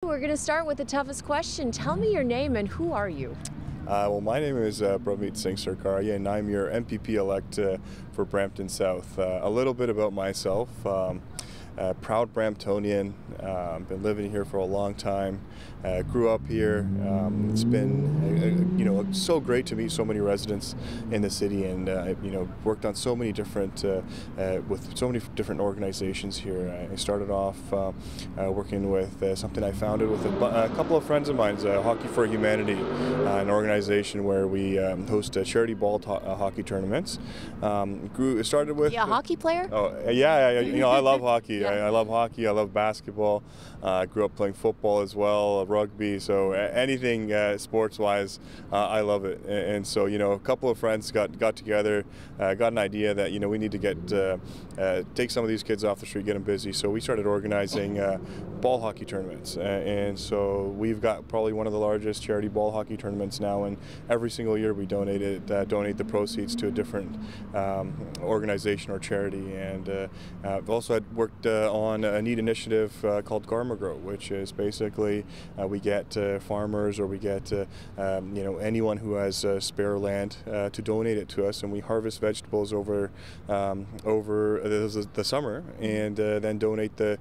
We're going to start with the toughest question. Tell me your name and who are you? Well, my name is Prabmeet Sarkaria, and I'm your MPP-elect for Brampton South. A little bit about myself. Proud Bramptonian, been living here for a long time, grew up here. It's been so great to meet so many residents in the city, and worked on so many different with so many different organizations here. I started off working with something I founded with a couple of friends of mine, Hockey for Humanity, an organization where we host charity ball hockey tournaments. Started with a hockey player? Oh yeah, I love hockey. I love hockey. I love basketball. I grew up playing football as well, rugby. So anything sports-wise, I love it. And so a couple of friends got together, got an idea that we need to take some of these kids off the street, get them busy. So we started organizing ball hockey tournaments, and so we've got probably one of the largest charity ball hockey tournaments now. And every single year we donate the proceeds to a different organization or charity. And I've also worked on a neat initiative called Garma Grow, which is basically we get farmers, or we get anyone who has spare land to donate it to us, and we harvest vegetables over the summer, and then donate the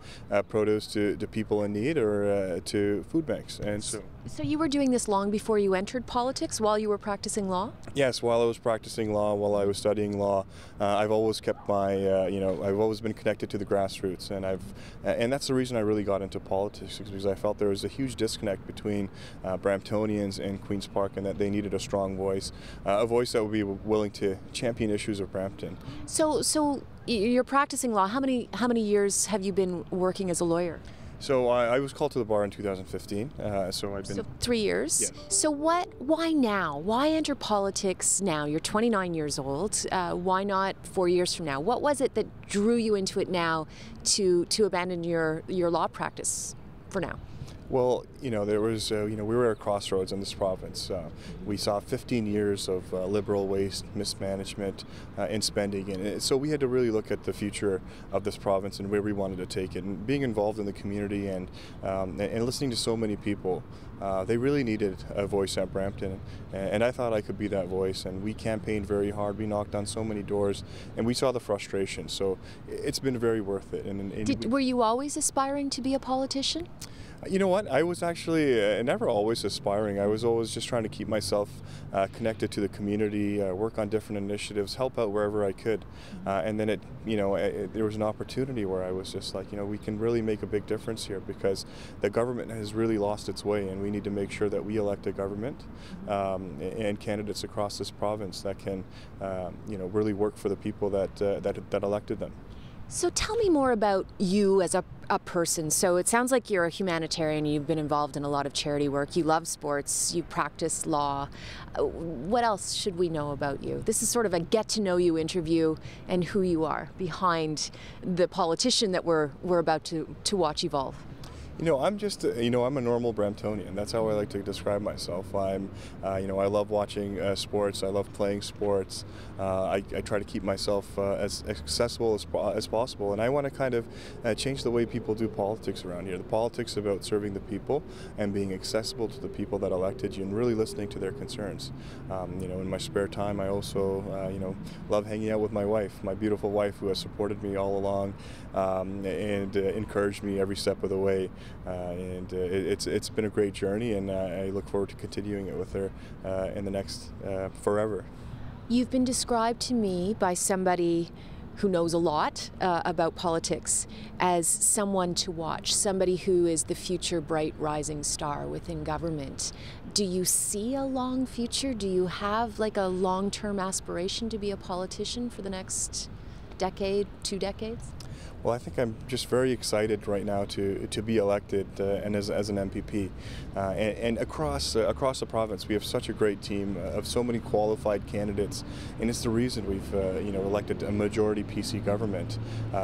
produce to people in need or to food banks. And so you were doing this long before you entered politics, while you were practicing law? Yes, while I was practicing law, while I was studying law, I've always kept my I've always been connected to the grassroots, and that's the reason I really got into politics, because I felt there was a huge disconnect between Bramptonians and Queen's Park, and that they needed a strong voice, a voice that would be willing to champion issues of Brampton. So you're practicing law. How many years have you been working as a lawyer? So I was called to the bar in 2015. So 3 years. Yes. So why now? Why enter politics now? You're 29 years old. Why not 4 years from now? What was it that drew you into it now to abandon your law practice for now? Well, there was, we were at a crossroads in this province. We saw 15 years of liberal waste, mismanagement, and spending, and so we had to really look at the future of this province and where we wanted to take it. And being involved in the community and listening to so many people, they really needed a voice at Brampton, and I thought I could be that voice. And we campaigned very hard. We knocked on so many doors, and we saw the frustration. So it's been very worth it. Were you always aspiring to be a politician? You know what? I was actually never always aspiring. I was always just trying to keep myself connected to the community, work on different initiatives, help out wherever I could. And then there was an opportunity where I was just like, we can really make a big difference here, because the government has really lost its way, and we need to make sure that we elect a government and candidates across this province that can, really work for the people that elected them. So tell me more about you as a person. So it sounds like you're a humanitarian. You've been involved in a lot of charity work. You love sports. You practice law. What else should we know about you? This is sort of a get-to-know-you interview, and who you are behind the politician that we're about to watch evolve. I'm just, I'm a normal Bramptonian. That's how I like to describe myself. I love watching sports. I love playing sports. I try to keep myself as accessible as possible, and I want to kind of change the way people do politics around here. The politics about serving the people and being accessible to the people that elected you, and really listening to their concerns. In my spare time, I also, love hanging out with my wife, my beautiful wife, who has supported me all along and encouraged me every step of the way. It's been a great journey, and I look forward to continuing it with her in the next forever. You've been described to me by somebody who knows a lot about politics as someone to watch, somebody who is the future bright rising star within government. Do you see a long future? Do you have like a long-term aspiration to be a politician for the next decade, 2 decades? Well, I think I'm just very excited right now to be elected and as an MPP. And across the province, we have such a great team of so many qualified candidates, and it's the reason we've elected a majority PC government.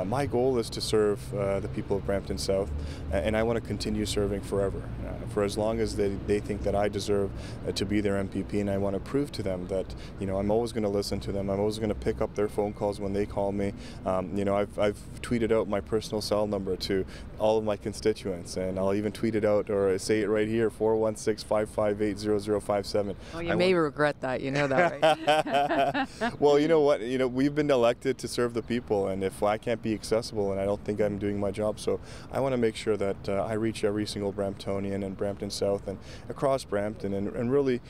My goal is to serve the people of Brampton South, and I want to continue serving forever, for as long as they think that I deserve to be their MPP, and I want to prove to them that I'm always going to listen to them. I'm always going to pick up their phone calls when they call me. I've tweeted tweeted out my personal cell number to all of my constituents, and I'll even tweet it out or say it right here, 416-558-0057. Well, you may regret that, you know that, right? Well, you know what? We've been elected to serve the people, and if I can't be accessible, and I don't think I'm doing my job, so I want to make sure that I reach every single Bramptonian and Brampton South and across Brampton, and really,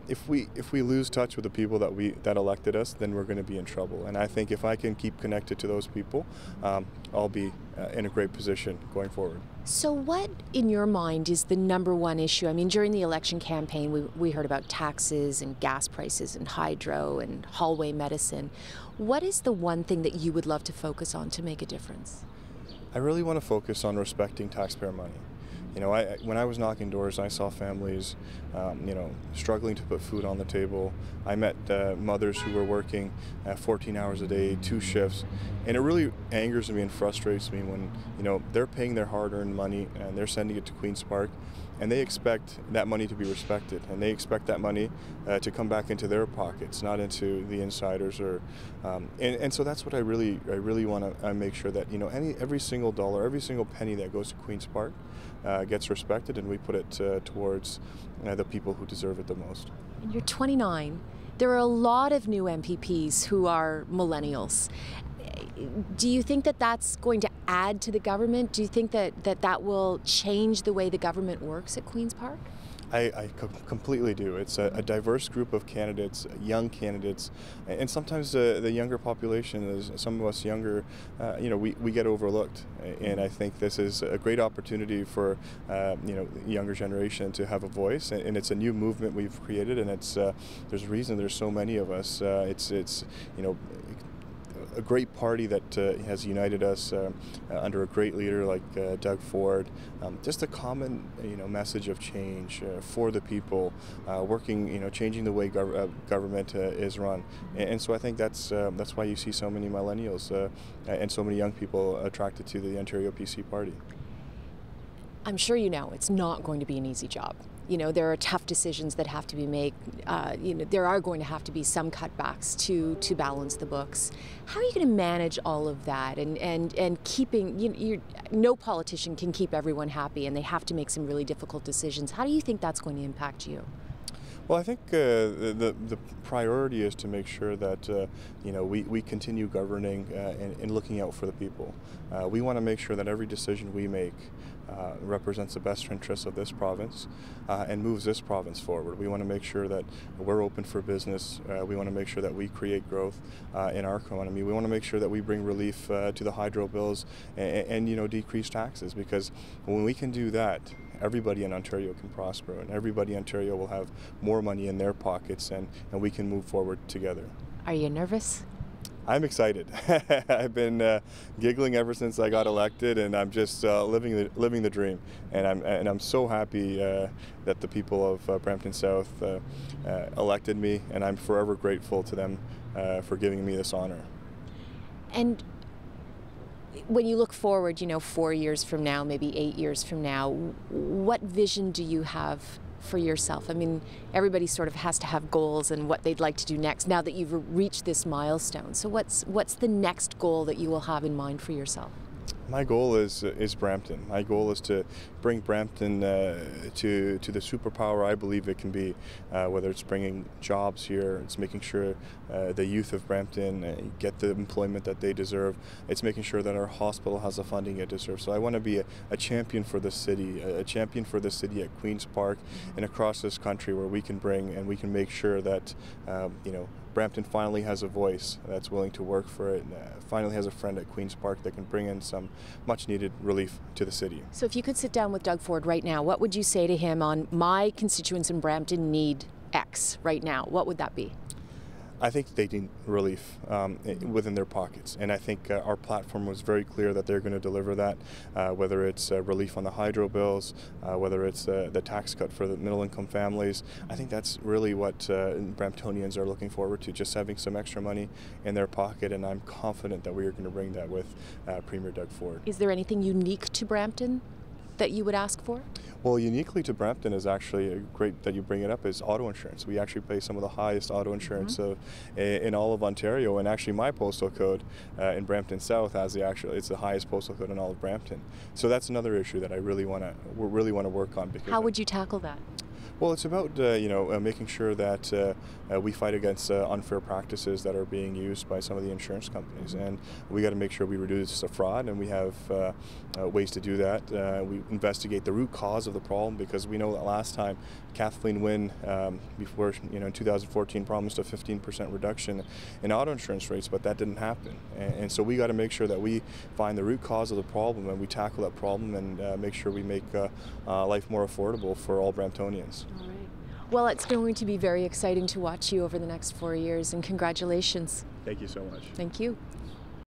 if we lose touch with the people that elected us, then we're going to be in trouble. And I think if I can keep connected to those people, I'll be in a great position going forward. So what, in your mind, is the #1 issue? I mean, during the election campaign, we heard about taxes and gas prices and hydro and hallway medicine. What is the one thing that you would love to focus on to make a difference? I really want to focus on respecting taxpayer money. When I was knocking doors, I saw families, struggling to put food on the table. I met mothers who were working 14 hours a day, 2 shifts, and it really angers me and frustrates me when, they're paying their hard-earned money and they're sending it to Queen's Park, and they expect that money to be respected, and they expect that money to come back into their pockets, not into the insiders. And so that's what I really want to make sure that every single dollar, every single penny that goes to Queen's Park gets respected, and we put it towards the people who deserve it the most. And you're 29. There are a lot of new MPPs who are millennials. Do you think that that's going to add to the government? Do you think that will change the way the government works at Queen's Park? I completely do. It's a diverse group of candidates, young candidates, and sometimes the younger population, is some of us younger, we get overlooked. And I think this is a great opportunity for the younger generation to have a voice, and it's a new movement we've created, and there's a reason there's so many of us. It's a great party that has united us under a great leader like Doug Ford. Just a common, message of change for the people, working, changing the way government is run. And so I think that's why you see so many millennials and so many young people attracted to the Ontario PC party. I'm sure it's not going to be an easy job. There are tough decisions that have to be made. There are going to have to be some cutbacks to balance the books. How are you going to manage all of that and keeping, no politician can keep everyone happy, and they have to make some really difficult decisions. How do you think that's going to impact you? Well, I think the priority is to make sure that we continue governing and looking out for the people. We want to make sure that every decision we make represents the best interests of this province and moves this province forward. We want to make sure that we're open for business. We want to make sure that we create growth in our economy. We want to make sure that we bring relief to the hydro bills and decrease taxes, because when we can do that, everybody in Ontario can prosper, and everybody in Ontario will have more money in their pockets, and we can move forward together. Are you nervous? I'm excited. I've been giggling ever since I got elected, and I'm just living the dream. And I'm so happy that the people of Brampton South elected me, and I'm forever grateful to them for giving me this honor. And when you look forward, 4 years from now, maybe 8 years from now, what vision do you have for yourself? I mean, everybody sort of has to have goals and what they'd like to do next now that you've reached this milestone. So what's the next goal that you will have in mind for yourself? My goal is Brampton. My goal is to bring Brampton to the superpower I believe it can be, whether it's bringing jobs here, it's making sure the youth of Brampton get the employment that they deserve, it's making sure that our hospital has the funding it deserves. So I want to be a champion for the city, a champion for the city at Queen's Park and across this country, where we can bring and we can make sure that Brampton finally has a voice that's willing to work for it, and finally has a friend at Queen's Park that can bring in some much needed relief to the city. So if you could sit down with Doug Ford right now, what would you say to him on my constituents in Brampton need X right now? What would that be? I think they need relief within their pockets, and I think our platform was very clear that they're going to deliver that, whether it's relief on the hydro bills, whether it's the tax cut for the middle-income families. I think that's really what Bramptonians are looking forward to, just having some extra money in their pocket, and I'm confident that we are going to bring that with Premier Doug Ford. Is there anything unique to Brampton that you would ask for? Well, uniquely to Brampton is actually great that you bring it up is auto insurance. We actually pay some of the highest auto insurance in all of Ontario, and actually my postal code in Brampton South it's the highest postal code in all of Brampton. So that's another issue that I really want to work on. Because how would you tackle that? Well, it's about making sure that we fight against unfair practices that are being used by some of the insurance companies, and we got to make sure we reduce the fraud, and we have ways to do that. We investigate the root cause of the problem, because we know that last time Kathleen Wynne, before in 2014, promised a 15% reduction in auto insurance rates, but that didn't happen. And so we got to make sure that we find the root cause of the problem and we tackle that problem and make sure we make life more affordable for all Bramptonians. All right. Well, it's going to be very exciting to watch you over the next 4 years, and congratulations. Thank you so much. Thank you.